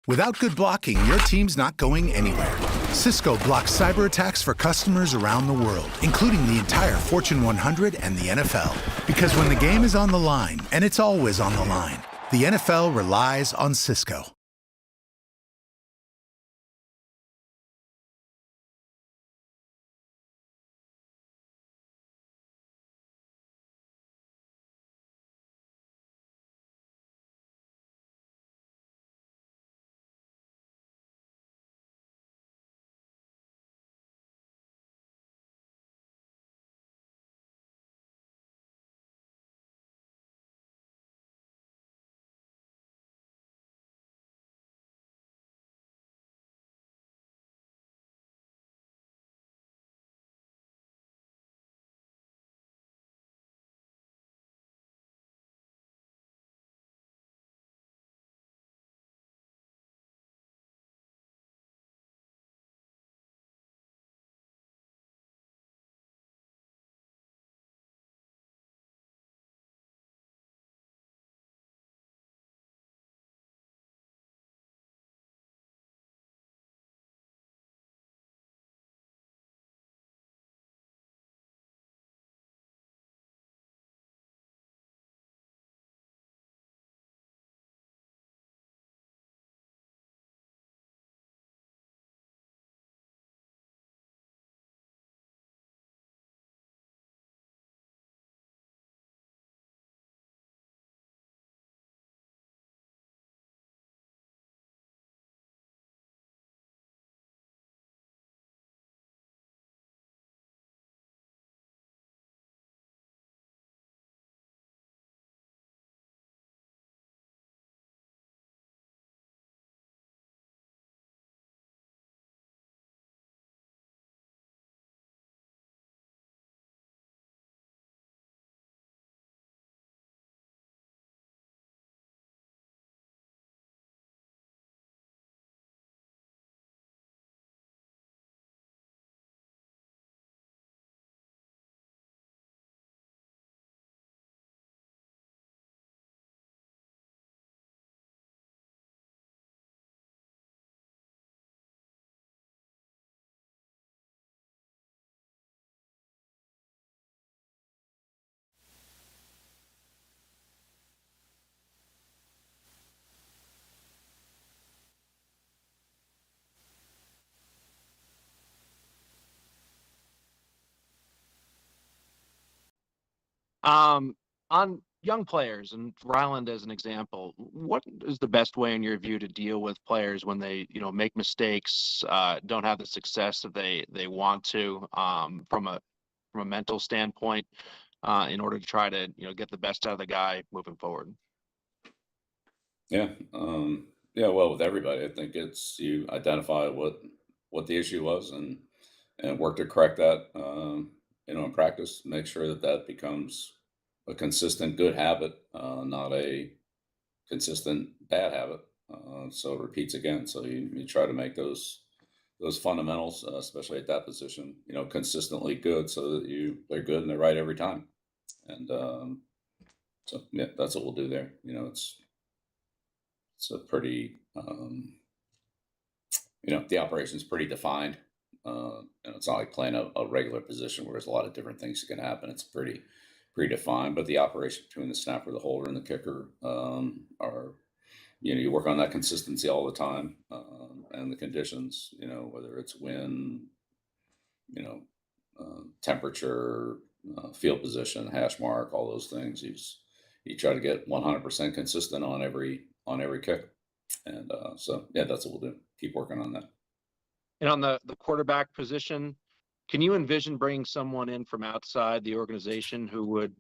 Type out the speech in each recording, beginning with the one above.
Without good blocking, your team's not going anywhere. Cisco blocks cyber attacks for customers around the world, including the entire Fortune 100 and the NFL. Because when the game is on the line, and it's always on the line, the NFL relies on Cisco. Um, on young players and Ryland as an example, what is the best way in your view to deal with players when they, make mistakes, don't have the success that they want to, from a mental standpoint, in order to try to, get the best out of the guy moving forward? Yeah. Yeah. Well, with everybody, I think it's you identify what the issue was and work to correct that. In practice, make sure that that becomes a consistent good habit, not a consistent bad habit. So it repeats again. So you try to make those fundamentals, especially at that position, consistently good, so that they're good and they're right every time. And so yeah, that's what we'll do there. It's a pretty the operation's pretty defined. And it's not like playing a regular position where there's a lot of different things that can happen. It's pretty predefined. But the operation between the snapper, the holder, and the kicker are you work on that consistency all the time, and the conditions. Whether it's wind, you know, temperature, field position, hash mark, all those things. You try to get 100% consistent on every kick. And so yeah, that's what we'll do. Keep working on that. And on the quarterback position, can you envision bringing someone in from outside the organization who would,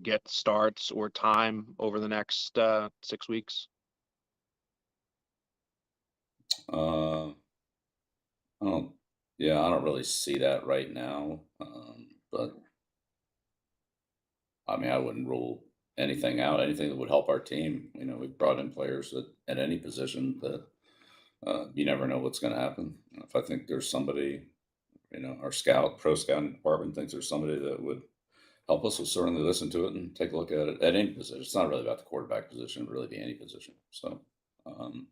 get starts or time over the next 6 weeks? Uh, I don't. Yeah, I don't really see that right now. But I mean, I wouldn't rule anything out. Anything that would help our team. We've brought in players at any position that you never know what's going to happen. If I think there's somebody, our pro scouting department thinks there's somebody that would help us, we'll certainly listen to it and take a look at it at any position. It's not really about the quarterback position; it would really be any position. So. Um,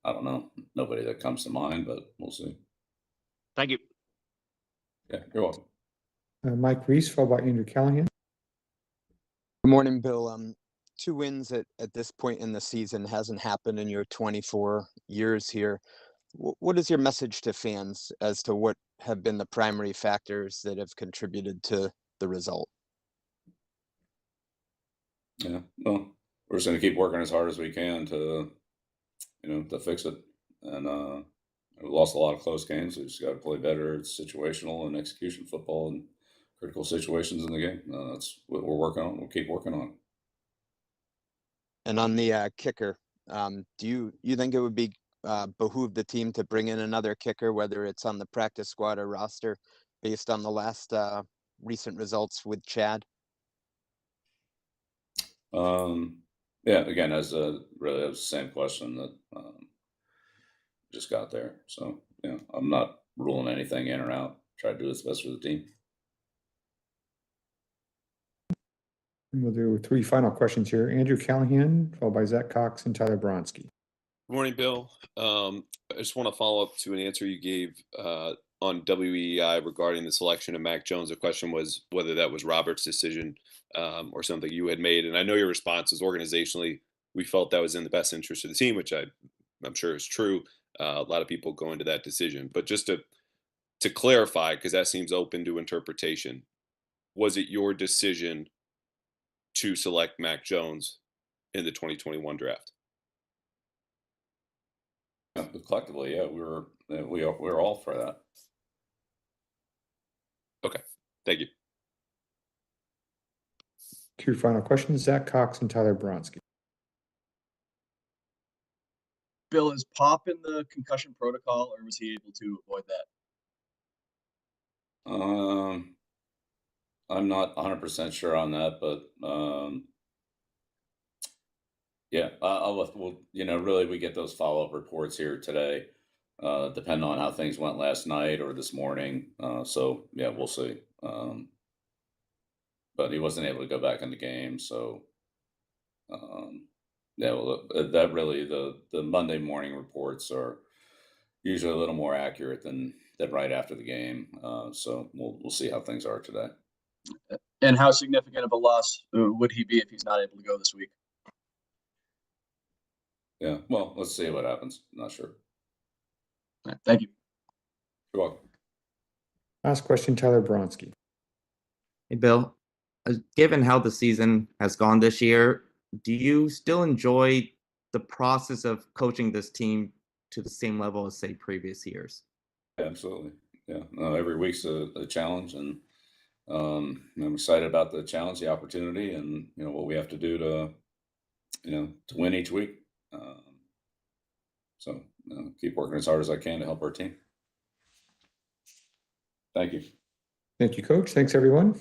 I don't know. Nobody that comes to mind, but we'll see. Thank you. Yeah, you're welcome. Mike Reese, followed by Andrew Callahan. Good morning, Bill. 2 wins at this point in the season hasn't happened in your 24 years here. What is your message to fans as to what have been the primary factors that have contributed to the result? Yeah, well, we're just gonna keep working as hard as we can to fix it. And we lost a lot of close games. We just got to play better. It's situational and execution football and critical situations in the game. That's what we're working on. We'll keep working on. And on the kicker, do you think it would be behoove the team to bring in another kicker, whether it's on the practice squad or roster, based on the last recent results with Chad? Yeah, again, really that was the same question that just got there. So yeah, I'm not ruling anything in or out. Try to do what's best for the team. And we'll do 3 final questions here. Andrew Callahan, followed by Zach Cox and Tyler Bronski. Good morning, Bill. I just want to follow up to an answer you gave on WEI regarding the selection of Mac Jones. The question was whether that was Robert's decision or something you had made. And I know your response is organizationally, we felt that was in the best interest of the team, which I'm sure is true. A lot of people go into that decision. But just to clarify, because that seems open to interpretation, was it your decision to select Mac Jones in the 2021 draft? Yeah, collectively, yeah, we're all for that. Okay, thank you. 2 final questions, Zach Cox and Tyler Bronski. Bill, is Pop in the concussion protocol, or was he able to avoid that? I'm not 100% sure on that, but yeah, really we get those follow-up reports here today, depending on how things went last night or this morning. So yeah, we'll see. But he wasn't able to go back in the game, so yeah, well, that really the Monday morning reports are usually a little more accurate than right after the game. So we'll see how things are today. And how significant of a loss would he be if he's not able to go this week? Yeah, well, let's see what happens. Not sure. All right, thank you. You're welcome. Last question, Tyler Bronski. Hey, Bill, given how the season has gone this year, do you still enjoy the process of coaching this team to the same level as, say, previous years? Yeah, absolutely. Yeah, every week's a challenge, and I'm excited about the challenge, the opportunity, and what we have to do to win each week. So keep working as hard as I can to help our team. Thank you. Thank you, Coach. Thanks, everyone.